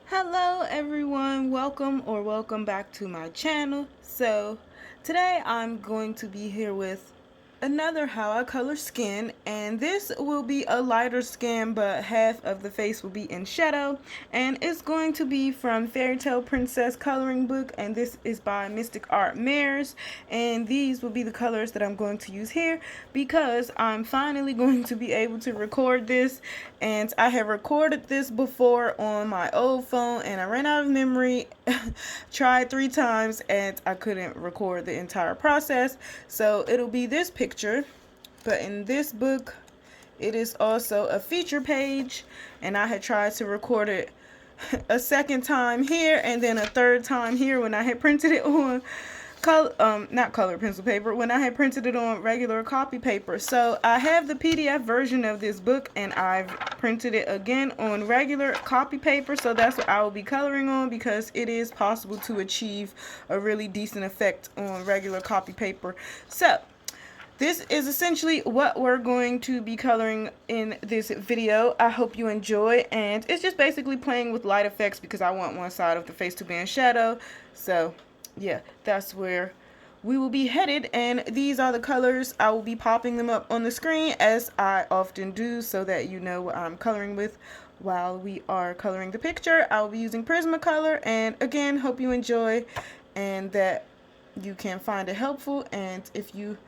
Hello everyone, welcome back to my channel. So today I'm going to be here with another how I color skin, and this will be a lighter skin but half of the face will be in shadow, and it's going to be from Fairytale Princess coloring book, and this is by Mysticart Mirrors, and these will be the colors that I'm going to use here because I'm finally going to be able to record this, and I have recorded this before on my old phone and I ran out of memory. Tried 3 times and I couldn't record the entire process, so it'll be this picture, but in this book it is also a feature page, and I had tried to record it a second time here and then a third time here when I had printed it on not colored pencil paper, when I had printed it on regular copy paper. So I have the PDF version of this book and I've printed it again on regular copy paper, so that's what I will be coloring on because it is possible to achieve a really decent effect on regular copy paper. So this is essentially what we're going to be coloring in this video. I hope you enjoy, and it's just basically playing with light effects because I want one side of the face to be in shadow. So yeah, that's where we will be headed, and these are the colors. I will be popping them up on the screen as I often do so that you know what I'm coloring with while we are coloring the picture. I will be using Prismacolor, and again, hope you enjoy and that you can find it helpful, and if you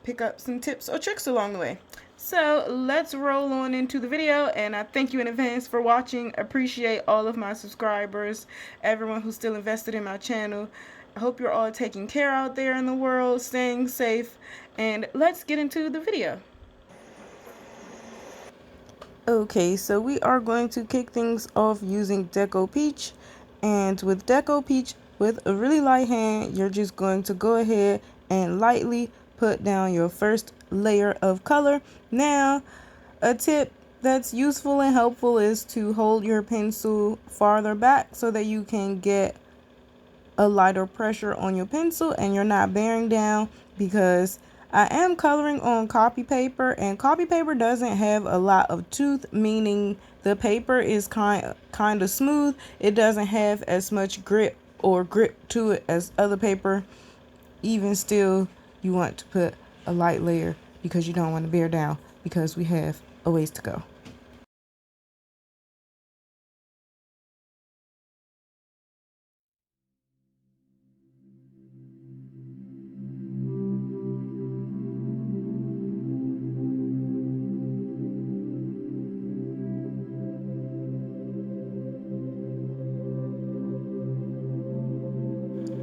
pick up some tips or tricks along the way. So let's roll on into the video, and I thank you in advance for watching. Appreciate all of my subscribers, everyone who's still invested in my channel. I hope you're all taking care out there in the world, staying safe, and let's get into the video. Okay, so we are going to kick things off using Deco Peach, and with Deco Peach, with a really light hand, you're just going to go ahead and lightly put down your first layer of color. Now, a tip that's useful and helpful is to hold your pencil farther back so that you can get a lighter pressure on your pencil and you're not bearing down, because I am coloring on copy paper, and copy paper doesn't have a lot of tooth, meaning the paper is kind of smooth. It doesn't have as much grip to it as other paper. Even still, you want to put a light layer because you don't want to bear down, because we have a ways to go.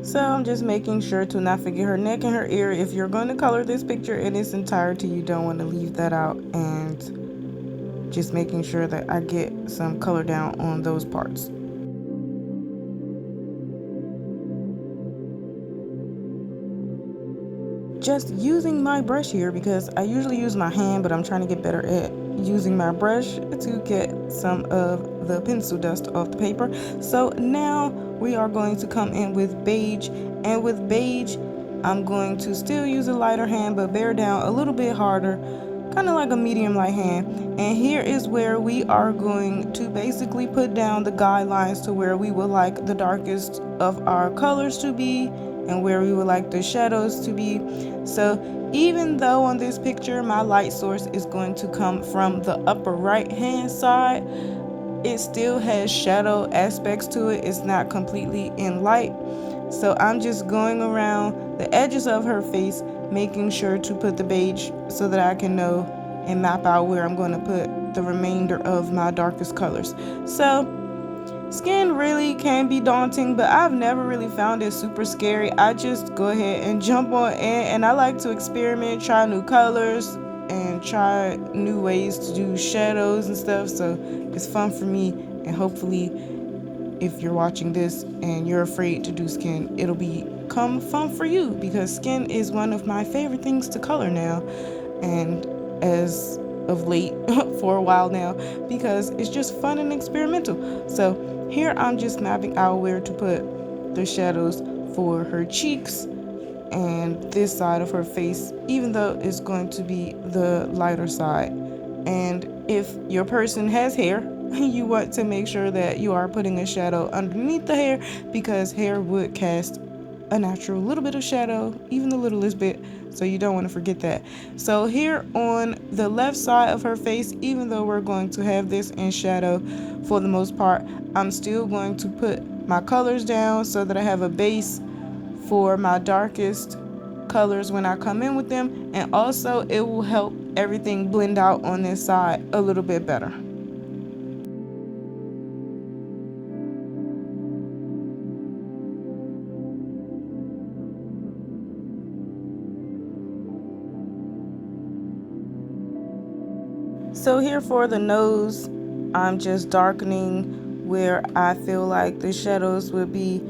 So I'm just making sure to not forget her neck and her ear. If you're going to color this picture in its entirety, you don't want to leave that out, and just making sure that I get some color down on those parts. Just using my brush here, because I usually use my hand, but I'm trying to get better at using my brush to get some of the pencil dust off the paper. So now we are going to come in with Beige, and with Beige I'm going to still use a lighter hand but bear down a little bit harder, kind of like a medium light hand. And here is where we are going to basically put down the guidelines to where we would like the darkest of our colors to be and where we would like the shadows to be. So even though on this picture my light source is going to come from the upper right hand side, it still has shadow aspects to it. It's not completely in light. So I'm just going around the edges of her face, making sure to put the beige so that I can know and map out where I'm going to put the remainder of my darkest colors. So skin really can be daunting, but I've never really found it super scary. I just go ahead and jump on in, and I like to experiment, try new colors, and try new ways to do shadows and stuff. So it's fun for me, and hopefully if you're watching this and you're afraid to do skin, it'll become fun for you, because skin is one of my favorite things to color now, and as of late for a while now, because it's just fun and experimental. So here I'm just mapping out where to put the shadows for her cheeks and this side of her face, even though it's going to be the lighter side. And if your person has hair, you want to make sure that you are putting a shadow underneath the hair, because hair would cast a natural little bit of shadow, even the littlest bit, so you don't want to forget that. So here on the left side of her face, even though we're going to have this in shadow for the most part, I'm still going to put my colors down so that I have a base for my darkest colors when I come in with them, and also it will help everything blend out on this side a little bit better. So here for the nose, I'm just darkening where I feel like the shadows would be,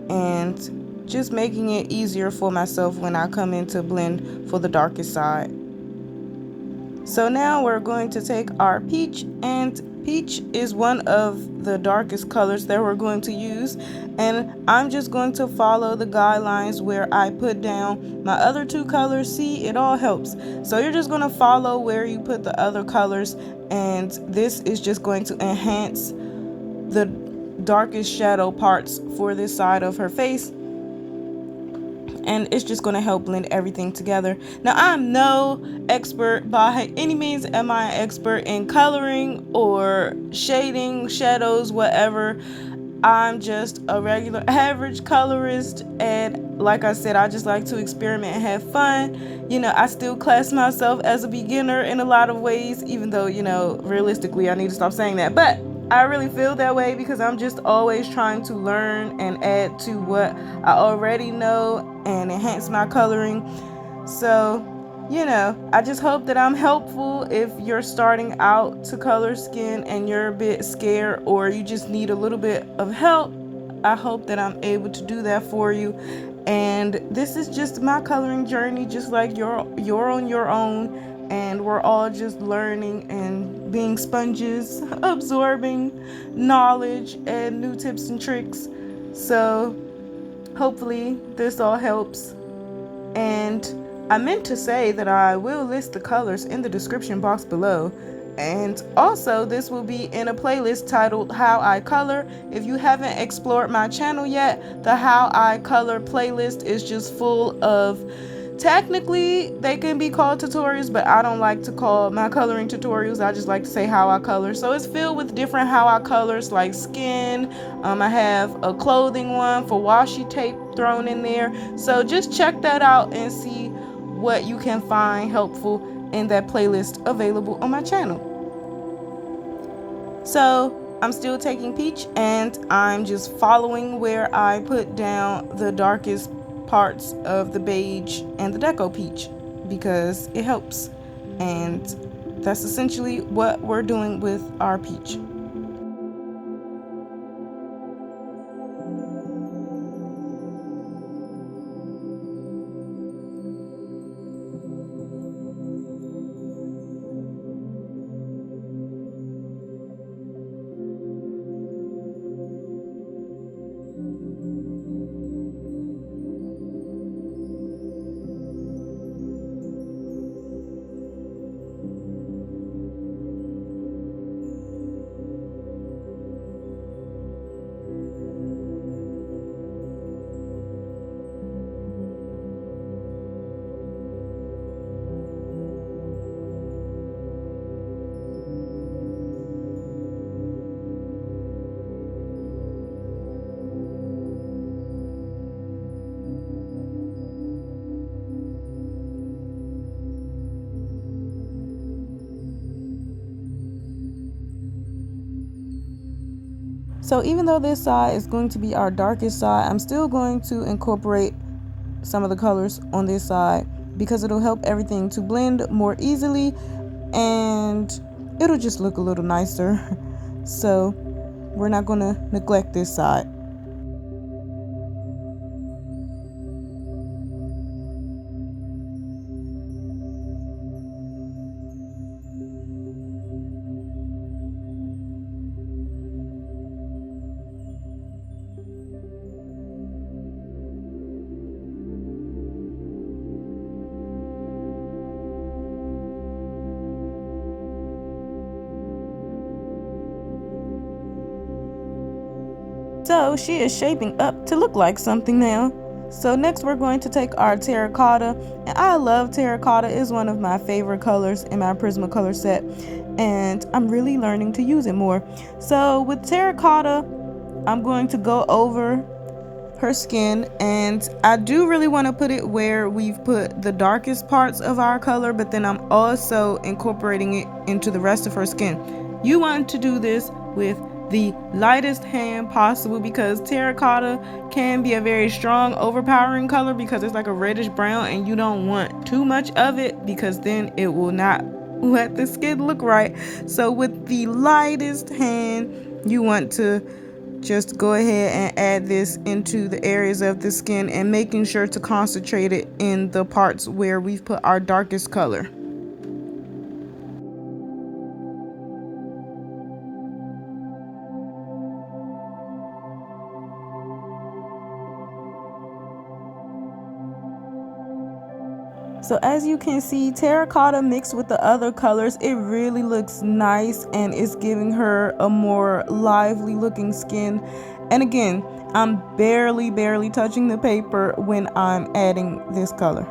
and just making it easier for myself when I come in to blend for the darkest side. So now we're going to take our peach, and peach is one of the darkest colors that we're going to use, and I'm just going to follow the guidelines where I put down my other two colors. See, it all helps. So you're just going to follow where you put the other colors, and this is just going to enhance the darkest shadow parts for this side of her face, and it's just going to help blend everything together. Now, I'm no expert, by any means am I an expert in coloring or shading, shadows, whatever. I'm just a regular average colorist, and like I said, I just like to experiment and have fun. I still class myself as a beginner in a lot of ways, even though, realistically I need to stop saying that, but I really feel that way because I'm just always trying to learn and add to what I already know and enhance my coloring. So, I just hope that I'm helpful if you're starting out to color skin and you're a bit scared, or you just need a little bit of help. I hope that I'm able to do that for you. And this is just my coloring journey, just like you're on your own, and we're all just learning and being sponges, absorbing knowledge and new tips and tricks. So hopefully this all helps. And I meant to say that I will list the colors in the description box below. And also, this will be in a playlist titled How I Color. If you haven't explored my channel yet, the How I Color playlist is just full of, technically they can be called tutorials, but I don't like to call my coloring tutorials. I just like to say how I color. So it's filled with different how I colors, like skin. I have a clothing one for washi tape thrown in there. So just check that out and see what you can find helpful in that playlist available on my channel. So I'm still taking peach, and I'm just following where I put down the darkest parts of the beige and the Deco peach, because it helps, and that's essentially what we're doing with our peach. So even though this side is going to be our darkest side, I'm still going to incorporate some of the colors on this side, because it'll help everything to blend more easily, and it'll just look a little nicer. So we're not going to neglect this side. So she is shaping up to look like something now. So next we're going to take our terracotta, and I love terracotta. It's one of my favorite colors in my Prismacolor set, and I'm really learning to use it more. So with terracotta, I'm going to go over her skin, and I do really want to put it where we've put the darkest parts of our color, but then I'm also incorporating it into the rest of her skin. You want to do this with the lightest hand possible, because terracotta can be a very strong, overpowering color because it's like a reddish brown, and you don't want too much of it because then it will not let the skin look right. So with the lightest hand, you want to just go ahead and add this into the areas of the skin, and making sure to concentrate it in the parts where we've put our darkest color. So as you can see, terracotta mixed with the other colors, it really looks nice, and it's giving her a more lively looking skin. And again, I'm barely touching the paper when I'm adding this color.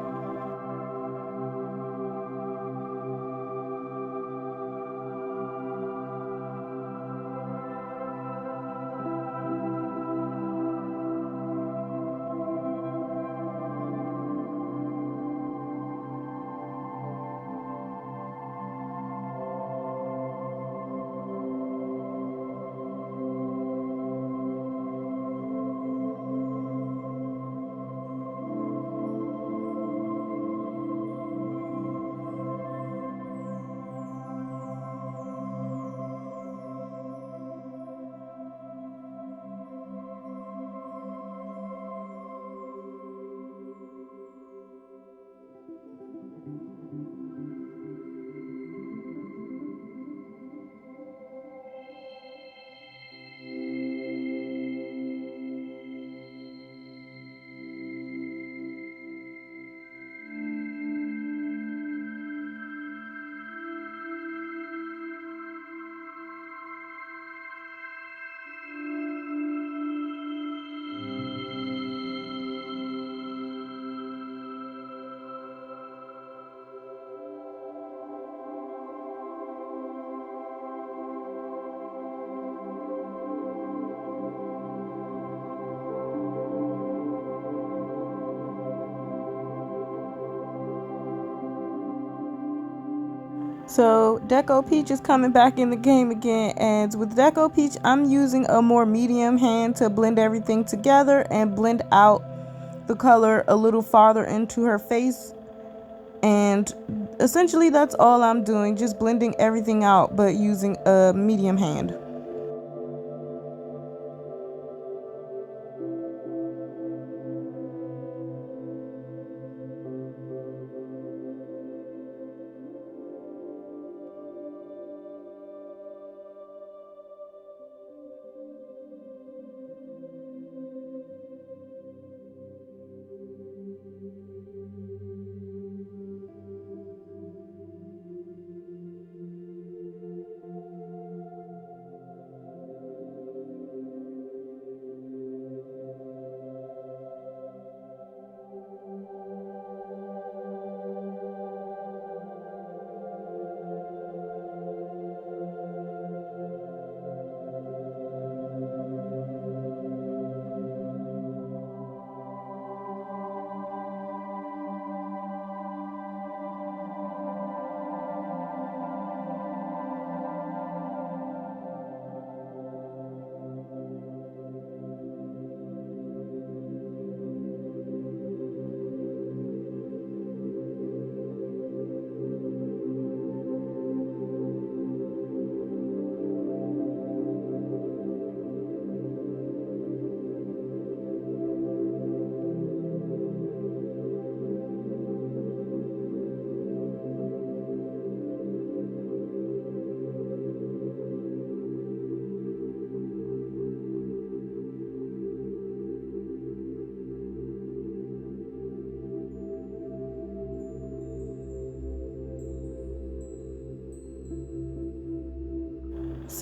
So Deco Peach is coming back in the game again, and with Deco Peach, I'm using a more medium hand to blend everything together and blend out the color a little farther into her face. And essentially that's all I'm doing, just blending everything out but using a medium hand.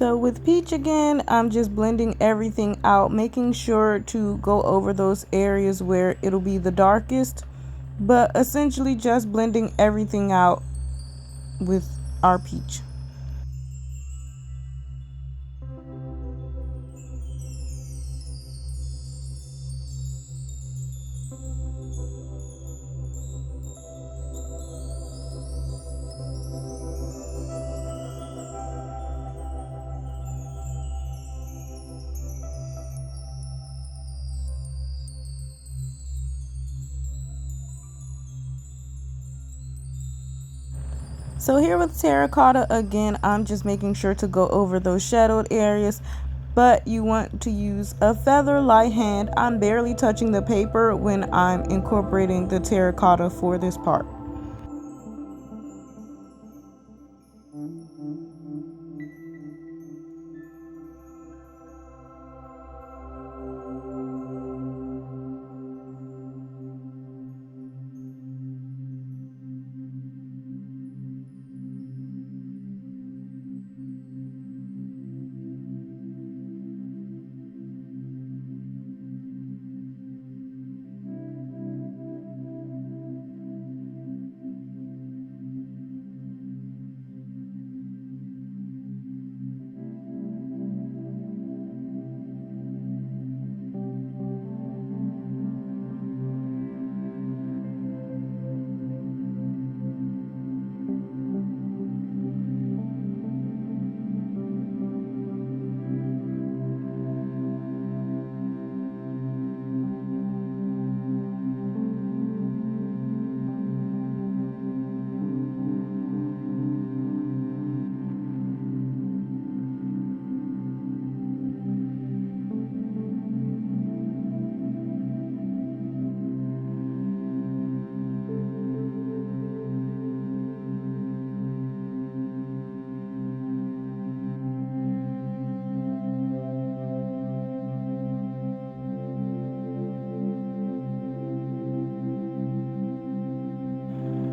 So with Peach again, I'm just blending everything out, making sure to go over those areas where it'll be the darkest, but essentially just blending everything out with our Peach. So here with terracotta again, I'm just making sure to go over those shadowed areas, but you want to use a feather light hand. I'm barely touching the paper when I'm incorporating the terracotta for this part.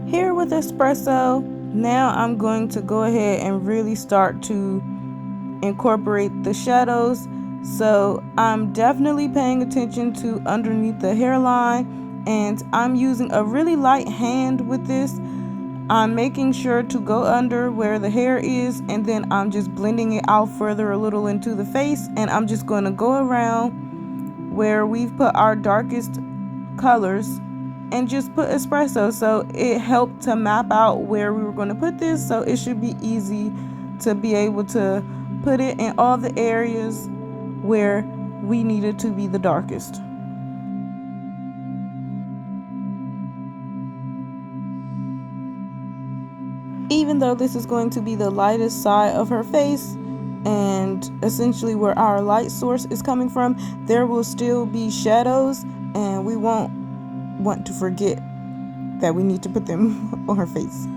Here with Espresso, now I'm going to go ahead and really start to incorporate the shadows. So I'm definitely paying attention to underneath the hairline, and I'm using a really light hand with this. I'm making sure to go under where the hair is, and then I'm just blending it out further a little into the face, and I'm just going to go around where we've put our darkest colors and just put espresso. So it helped to map out where we were going to put this, so it should be easy to be able to put it in all the areas where we needed to be the darkest. Even though this is going to be the lightest side of her face and essentially where our light source is coming from, there will still be shadows, and we won't want to forget that we need to put them on her face.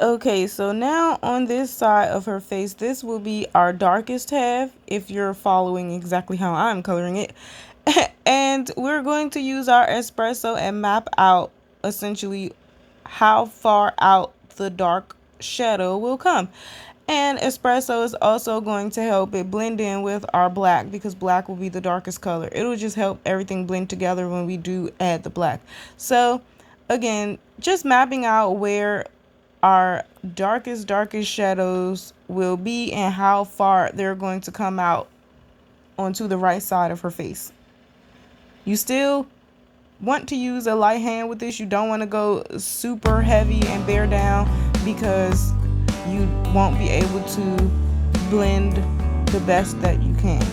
Okay, so now on this side of her face, this will be our darkest half if you're following exactly how I'm coloring it. And we're going to use our espresso and map out essentially how far out the dark shadow will come. And espresso is also going to help it blend in with our black, because black will be the darkest color. It'll just help everything blend together when we do add the black. So again, just mapping out where our darkest shadows will be and how far they're going to come out onto the right side of her face. You still want to use a light hand with this. You don't want to go super heavy and bear down, because you won't be able to blend the best that you can.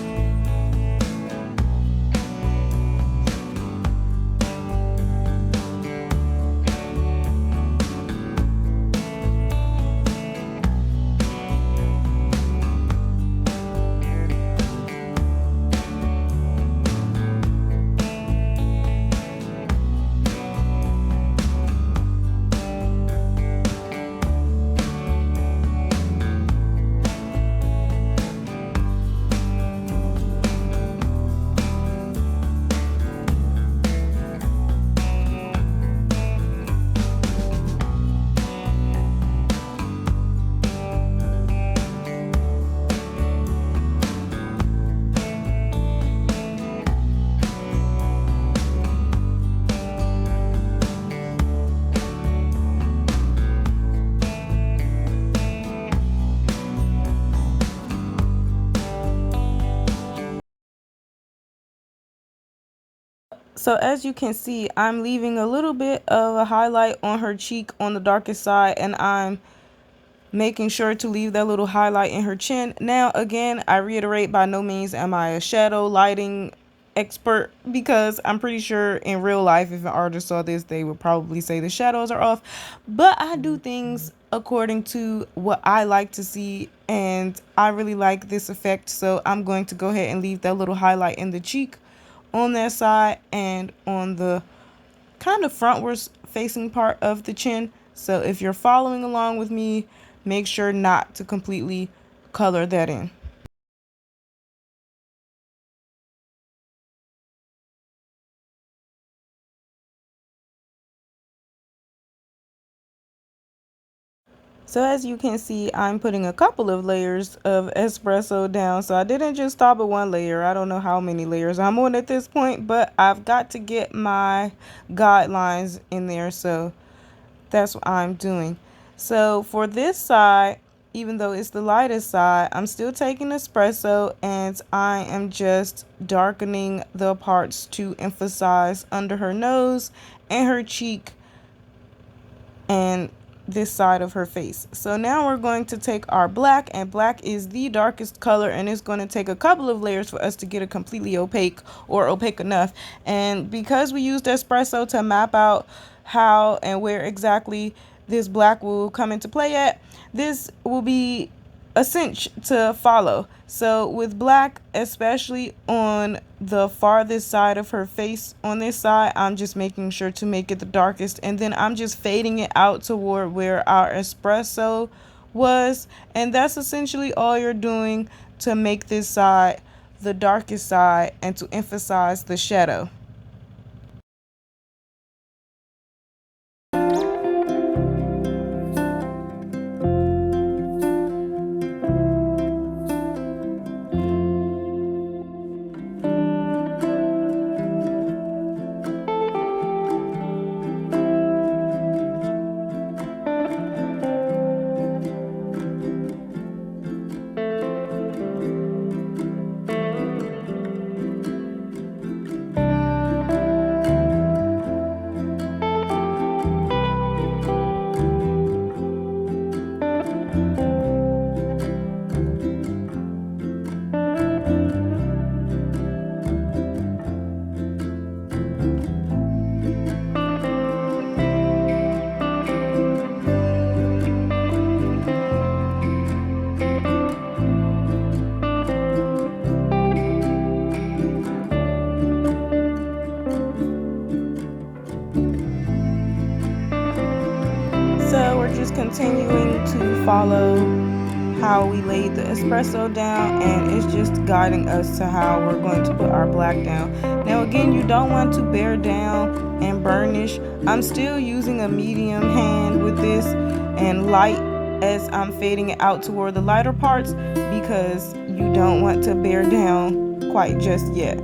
So as you can see, I'm leaving a little bit of a highlight on her cheek on the darkest side, and I'm making sure to leave that little highlight in her chin. Now, again, I reiterate, by no means am I a shadow lighting expert, because I'm pretty sure in real life, if an artist saw this, they would probably say the shadows are off. But I do things according to what I like to see, and I really like this effect. So I'm going to go ahead and leave that little highlight in the cheek on that side and on the kind of frontwards facing part of the chin. So if you're following along with me, make sure not to completely color that in. So as you can see, I'm putting a couple of layers of espresso down. So I didn't just stop at one layer. I don't know how many layers I'm on at this point, but I've got to get my guidelines in there. So that's what I'm doing. So for this side, even though it's the lightest side, I'm still taking espresso, and I am just darkening the parts to emphasize under her nose and her cheek and this side of her face. So now we're going to take our black, and black is the darkest color, and it's going to take a couple of layers for us to get it completely opaque, or opaque enough. And because we used espresso to map out how and where exactly this black will come into play at, this will be a cinch to follow. So with black, especially on the farthest side of her face on this side, I'm just making sure to make it the darkest, and then I'm just fading it out toward where our espresso was. And that's essentially all you're doing to make this side the darkest side and to emphasize the shadow. we're just continuing to follow how we laid the espresso down, and it's just guiding us to how we're going to put our black down. Now again, you don't want to bear down and burnish. I'm still using a medium hand with this and light as I'm fading it out toward the lighter parts, because you don't want to bear down quite just yet.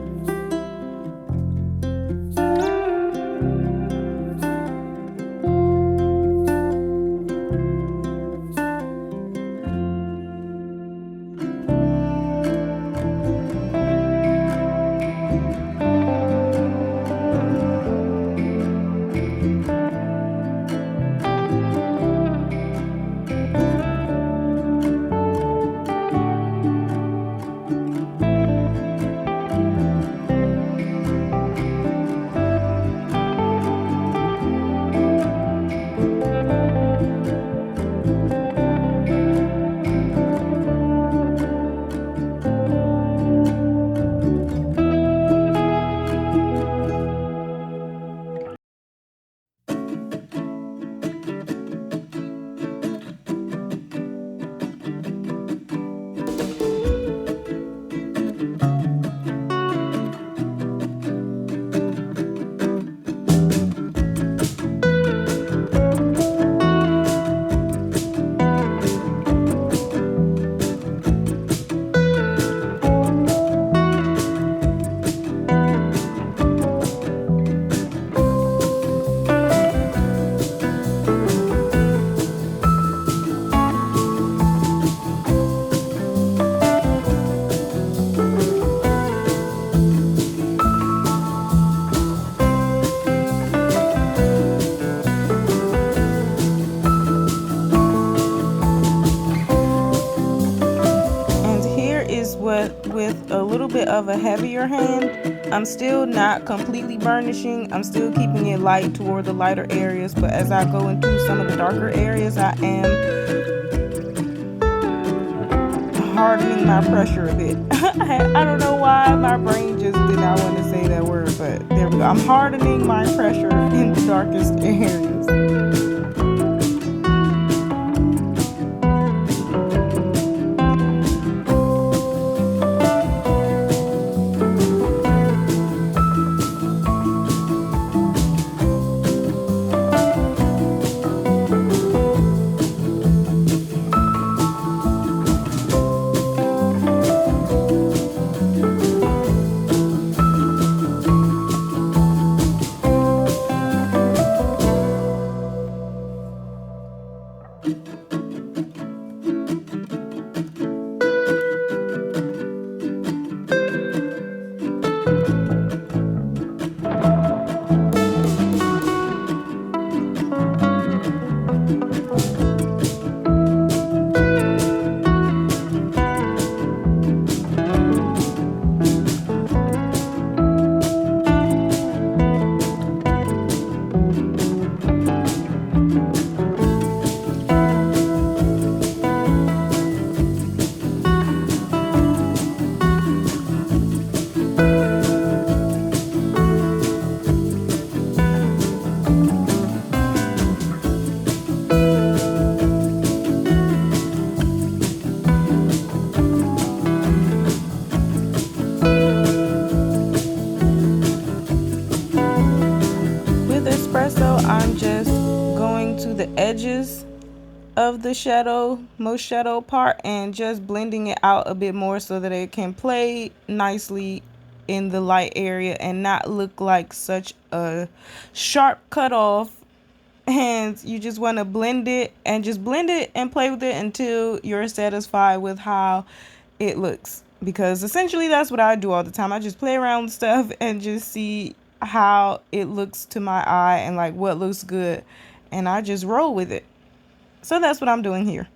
With a little bit of a heavier hand, I'm still not completely burnishing. I'm still keeping it light toward the lighter areas, but as I go into some of the darker areas, I am hardening my pressure a bit. I don't know why my brain just did not want to say that word, but there we go. I'm hardening my pressure in the darkest areas. Espresso, I'm just going to the edges of the shadow, most shadow part, and just blending it out a bit more so that it can play nicely in the light area and not look like such a sharp cutoff. And you just want to blend it and just blend it and play with it until you're satisfied with how it looks, because essentially that's what I do all the time. I just play around with stuff and just see how it looks to my eye and like what looks good, and I just roll with it. So that's what I'm doing here.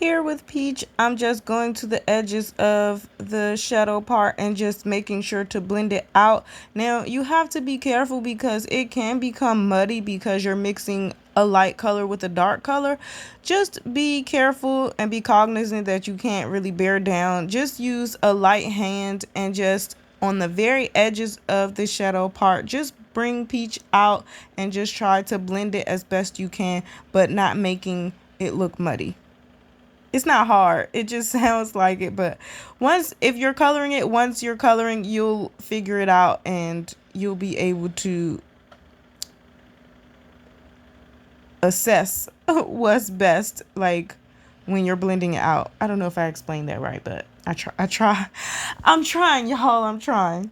Here with Peach, I'm just going to the edges of the shadow part and just making sure to blend it out. Now, you have to be careful because it can become muddy because you're mixing a light color with a dark color. Just be careful and be cognizant that you can't really bear down. Just use a light hand and just on the very edges of the shadow part, just bring Peach out and just try to blend it as best you can, but not making it look muddy. It's not hard. It just sounds like it, but if you're coloring it, once you're coloring, you'll figure it out and you'll be able to assess what's best, like when you're blending it out. I don't know if I explained that right, but I try. I'm trying, y'all. I'm trying.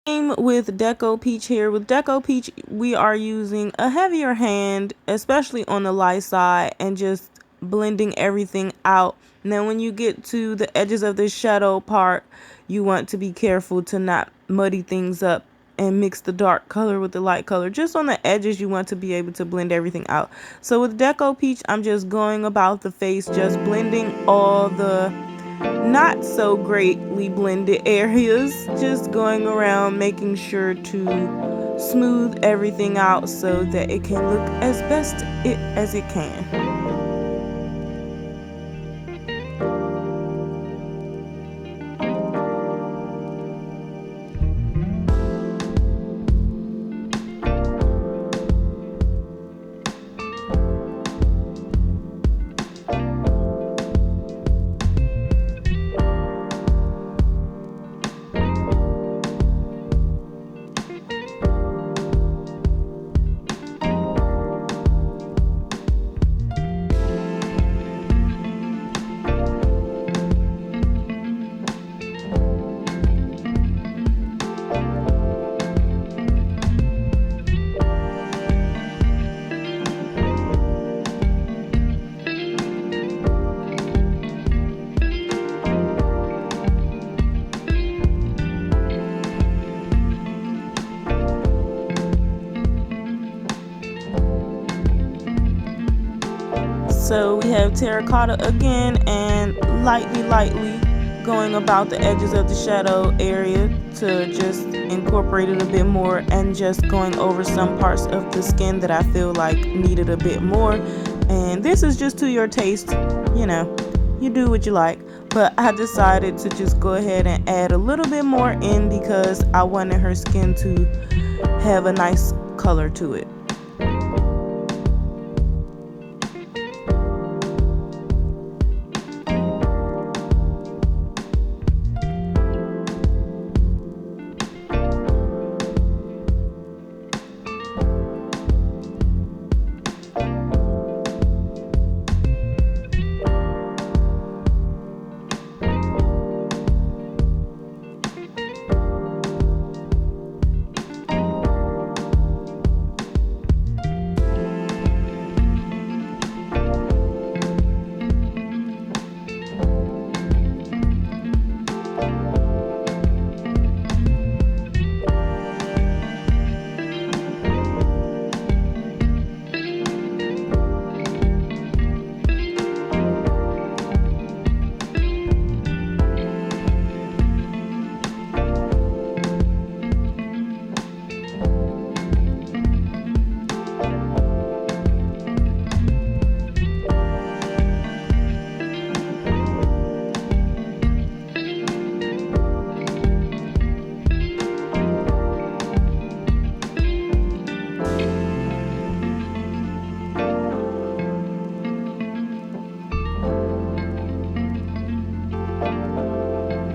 Same with Deco Peach here. With Deco Peach, we are using a heavier hand, especially on the light side, and just blending everything out. Now, when you get to the edges of the shadow part, you want to be careful to not muddy things up and mix the dark color with the light color. Just on the edges, you want to be able to blend everything out. So with Deco Peach, I'm just going about the face, just blending all the not so greatly blended areas, just going around making sure to smooth everything out so that it can look as best as it can. So we have terracotta again, and lightly going about the edges of the shadow area to just incorporate it a bit more, and just going over some parts of the skin that I feel like needed a bit more. And this is just to your taste, you know, you do what you like. But I decided to just go ahead and add a little bit more in because I wanted her skin to have a nice color to it.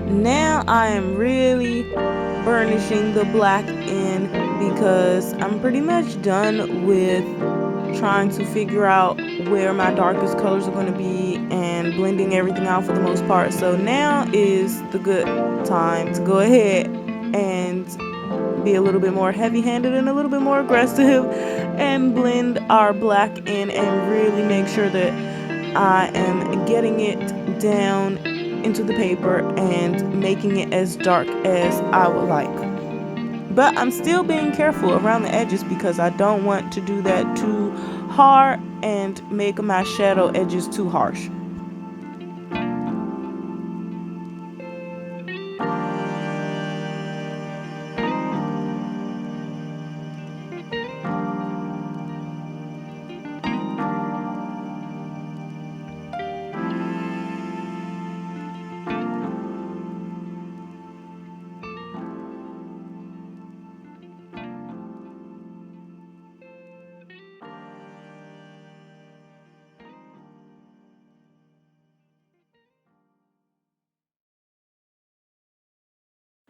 Now I am really burnishing the black in because I'm pretty much done with trying to figure out where my darkest colors are going to be and blending everything out for the most part. So now is the good time to go ahead and be a little bit more heavy-handed and a little bit more aggressive and blend our black in and really make sure that I am getting it down into the paper and making it as dark as I would like. But I'm still being careful around the edges because I don't want to do that too hard and make my shadow edges too harsh.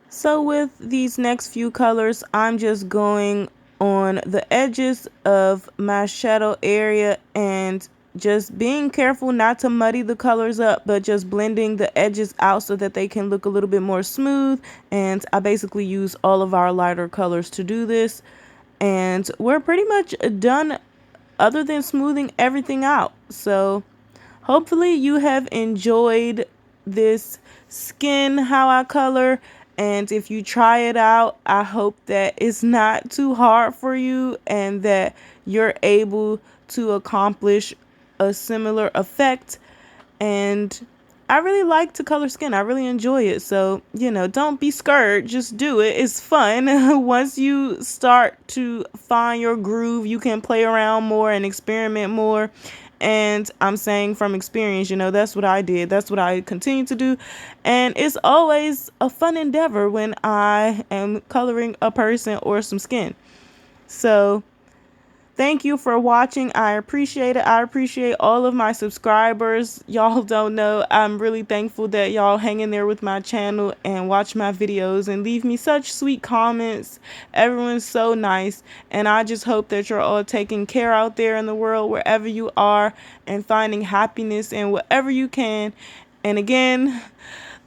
So with these next few colors, I'm just going on the edges of my shadow area and just being careful not to muddy the colors up, but just blending the edges out so that they can look a little bit more smooth. And I basically use all of our lighter colors to do this. And we're pretty much done other than smoothing everything out. So hopefully you have enjoyed this skin how I color, and if you try it out, I hope that it's not too hard for you and that you're able to accomplish a similar effect. And I really like to color skin. I really enjoy it. So, don't be scared. Just do it. It's fun. Once you start to find your groove, you can play around more and experiment more. And I'm saying from experience, that's what I did. That's what I continue to do. And it's always a fun endeavor when I am coloring a person or some skin. So, thank you for watching. I appreciate it. I appreciate all of my subscribers. Y'all don't know. I'm really thankful that y'all hang in there with my channel and watch my videos and leave me such sweet comments. Everyone's so nice. And I just hope that you're all taking care out there in the world, wherever you are, and finding happiness in whatever you can. And again,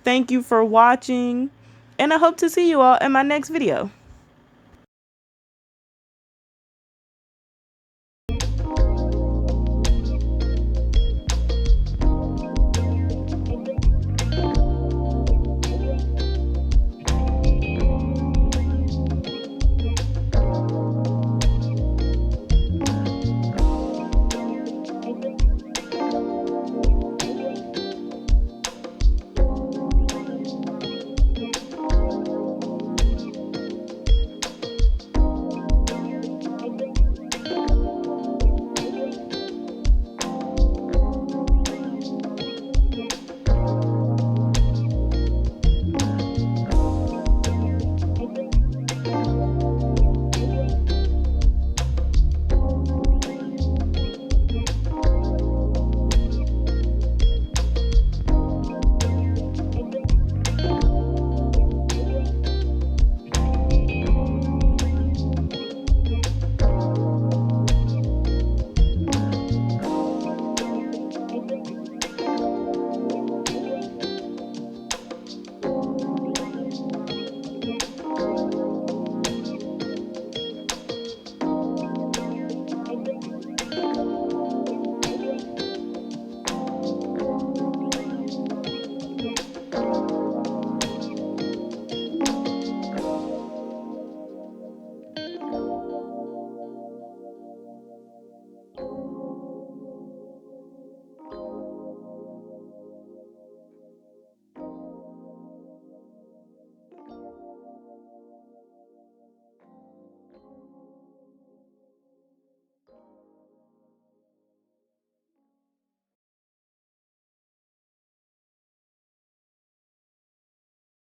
thank you for watching. And I hope to see you all in my next video.